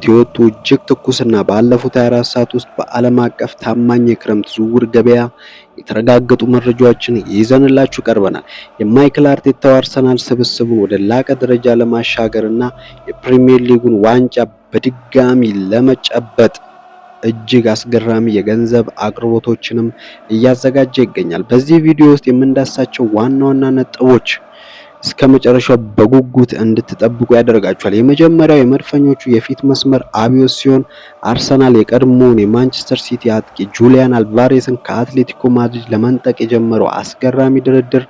ግምት የወጡ እጅግ ትኩስና ባለፉት 24 ሰዓት ውስጥ በዓለም አቀፍ ታማኝ የክረምት ዝውውር ገበያ የተረጋገጡ መረጃዎችን ይዘንላችሁ ቀርበናል። የማይክል አርቴታው አርሰናል ስብስቡን ወደ ላቀ ደረጃ ለማሻገርና የፕሪሚየር ሊጉን ዋንጫ በድጋሚ ለመጨበጥ እጅግ አስገራሚ የገንዘብ አቅርቦቶችንም እያዘጋጀ ይገኛል። በዚህ ቪዲዮ ውስጥ የምንዳሳቸው ዋና ነጥቦች እስከ መጨረሻው በጉጉት እንድትጠብቁ ያደርጋቸዋል። የመጀመሪያው የመድፈኞቹ የፊት መስመር አብዮት ሲሆን አርሰናል የቀድሞውን የማንቸስተር ሲቲ አጥቂ ጁሊያን አልቫሬስን ከአትሌቲኮ ማድሪድ ለመንጠቅ የጀመረው አስገራሚ ድርድር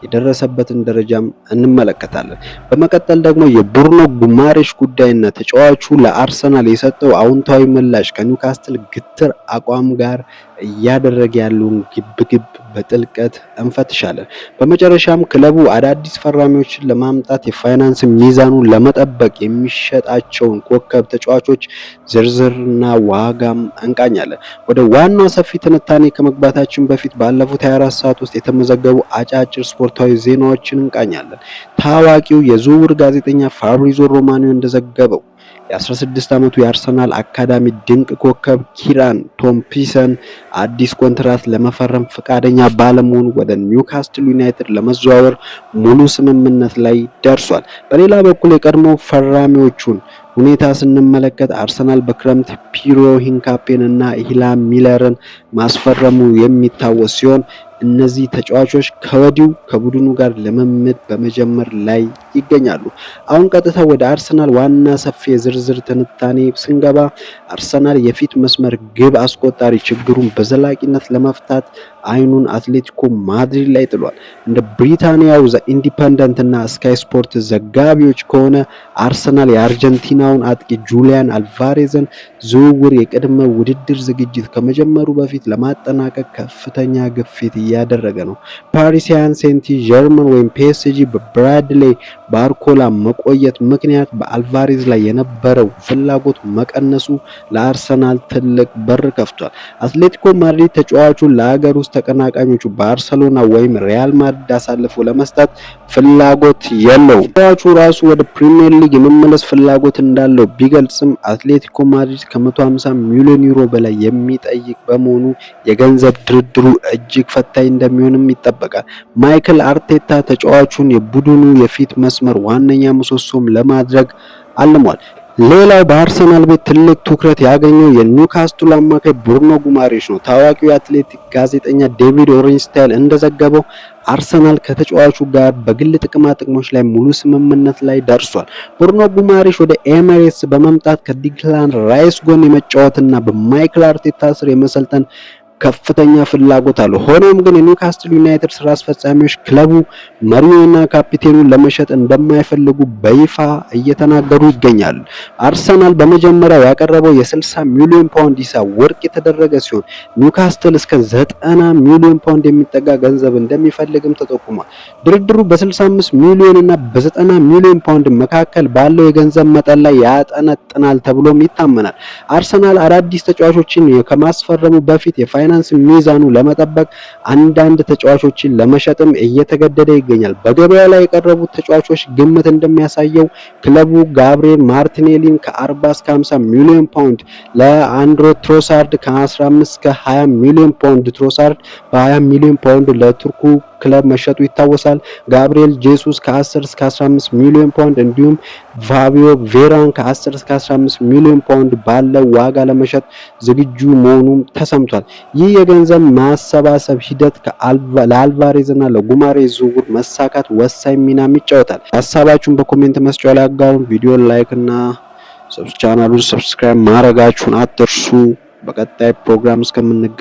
የደረሰበትን ደረጃም እንመለከታለን። በመቀጠል ደግሞ የብሩኖ ጉማሬሽ ጉዳይና ተጫዋቹ ለአርሰናል የሰጠው አውንታዊ ምላሽ ከኒውካስትል ግትር አቋም ጋር እያደረገ ያለውን ግብግብ በጥልቀት እንፈትሻለን። በመጨረሻም ክለቡ አዳዲስ ፈራሚዎችን ለማምጣት የፋይናንስ ሚዛኑን ለመጠበቅ የሚሸጣቸውን ኮከብ ተጫዋቾች ዝርዝርና ዋጋም እንቃኛለን። ወደ ዋናው ሰፊ ትንታኔ ከመግባታችን በፊት ባለፉት 24 ሰዓት ውስጥ የተመዘገቡ አጫጭር ስፖርታዊ ዜናዎችን እንቃኛለን። ታዋቂው የዝውውር ጋዜጠኛ ፋብሪዞ ሮማኖ እንደዘገበው የ16 ዓመቱ የአርሰናል አካዳሚ ድንቅ ኮከብ ኪራን ቶምፒሰን አዲስ ኮንትራት ለመፈረም ፈቃደኛ ባለመሆኑ ወደ ኒውካስትል ዩናይትድ ለመዘዋወር ሙሉ ስምምነት ላይ ደርሷል። በሌላ በኩል የቀድሞ ፈራሚዎቹን ሁኔታ ስንመለከት አርሰናል በክረምት ፒሮ ሂንካፔን እና ኢላን ሚለርን ማስፈረሙ የሚታወስ ሲሆን እነዚህ ተጫዋቾች ከወዲሁ ከቡድኑ ጋር ልምምድ በመጀመር ላይ ይገኛሉ። አሁን ቀጥታ ወደ አርሰናል ዋና ሰፊ የዝርዝር ትንታኔ ስንገባ አርሰናል የፊት መስመር ግብ አስቆጣሪ ችግሩን በዘላቂነት ለመፍታት አይኑን አትሌቲኮ ማድሪድ ላይ ጥሏል። እንደ ብሪታንያው ዘ ኢንዲፐንደንት እና ስካይ ስፖርት ዘጋቢዎች ከሆነ አርሰናል የአርጀንቲናውን አጥቂ ጁሊያን አልቫሬዝን ዝውውር የቅድመ ውድድር ዝግጅት ከመጀመሩ በፊት ለማጠናቀቅ ከፍተኛ ግፊት እያደረገ ነው። ፓሪሲያን ሴንቲ ጀርመን ወይም ፒኤስጂ በብራድሌ ባርኮላ መቆየት ምክንያት በአልቫሬዝ ላይ የነበረው ፍላጎት መቀነሱ ለአርሰናል ትልቅ በር ከፍቷል። አትሌቲኮ ማድሪድ ተጫዋቹን ለሀገር ውስጥ ተቀናቃኞቹ ባርሰሎና ወይም ሪያል ማድሪድ አሳልፎ ለመስጠት ፍላጎት የለውም። ተጫዋቹ ራሱ ወደ ፕሪሚየር ሊግ የመመለስ ፍላጎት እንዳለው ቢገልጽም አትሌቲኮ ማድሪድ ከ150 ሚሊዮን ዩሮ በላይ የሚጠይቅ በመሆኑ የገንዘብ ድርድሩ እጅግ ፈታኝ እንደሚሆንም ይጠበቃል። ማይክል አርቴታ ተጫዋቹን የቡድኑ የፊት መስመር ዋነኛ ምሰሶም ለማድረግ አልሟል። ሌላው በአርሰናል ቤት ትልቅ ትኩረት ያገኘው የኒውካስትሉ አማካይ ብሩኖ ጉማሬሽ ነው። ታዋቂው የአትሌቲክ ጋዜጠኛ ዴቪድ ኦሬንስታይል እንደዘገበው አርሰናል ከተጫዋቹ ጋር በግል ጥቅሞች ላይ ሙሉ ስምምነት ላይ ደርሷል። ብሩኖ ጉማሬሽ ወደ ኤሚሬትስ በመምጣት ከዲክላን ራይስ ጎን የመጫወትና በማይክል አርቴታ ስር የመሰልጠን ከፍተኛ ፍላጎት አለው። ሆኖም ግን የኒውካስትል ዩናይትድ ስራ አስፈጻሚዎች ክለቡ መሪውና ካፒቴኑን ለመሸጥ እንደማይፈልጉ በይፋ እየተናገሩ ይገኛሉ። አርሰናል በመጀመሪያው ያቀረበው የ60 ሚሊዮን ፓውንድ ሂሳብ ውድቅ የተደረገ ሲሆን ኒውካስትል እስከ 90 ሚሊዮን ፓውንድ የሚጠጋ ገንዘብ እንደሚፈልግም ተጠቁሟል። ድርድሩ በ65 ሚሊዮን እና በ90 ሚሊዮን ፓውንድ መካከል ባለው የገንዘብ መጠን ላይ ያጠነጥናል ተብሎም ይታመናል። አርሰናል አዳዲስ ተጫዋቾችን ከማስፈረሙ በፊት የፋይናንስ ሚዛኑ ለመጠበቅ አንዳንድ ተጫዋቾችን ለመሸጥም እየተገደደ ይገኛል። በገበያ ላይ የቀረቡት ተጫዋቾች ግምት እንደሚያሳየው ክለቡ ጋብሪኤል ማርቲኔሊን ከ40 እስከ 50 ሚሊዮን ፓውንድ፣ ለአንድሮ ትሮሳርድ ከ15 እስከ 20 ሚሊዮን ፓውንድ፣ ትሮሳርድ በ20 ሚሊዮን ፓውንድ ለቱርኩ ክለብ መሸጡ ይታወሳል። ጋብሪኤል ጄሱስ ከ10 እስከ 15 ሚሊዮን ፓውንድ እንዲሁም ፋቢዮ ቬራን ከ10 እስከ 15 ሚሊዮን ፓውንድ ባለው ዋጋ ለመሸጥ ዝግጁ መሆኑም ተሰምቷል። ይህ የገንዘብ ማሰባሰብ ሂደት ለአልቫሬዝ እና ለጉማሬሽ ዝውውር መሳካት ወሳኝ ሚናም ይጫወታል። ሀሳባችሁን በኮሜንት መስጫው ላይ አጋሩን። ቪዲዮ ላይክ እና ቻናሉን ሰብስክራይብ ማድረጋችሁን አትርሱ። በቀጣይ ፕሮግራም እስከምንገናኝ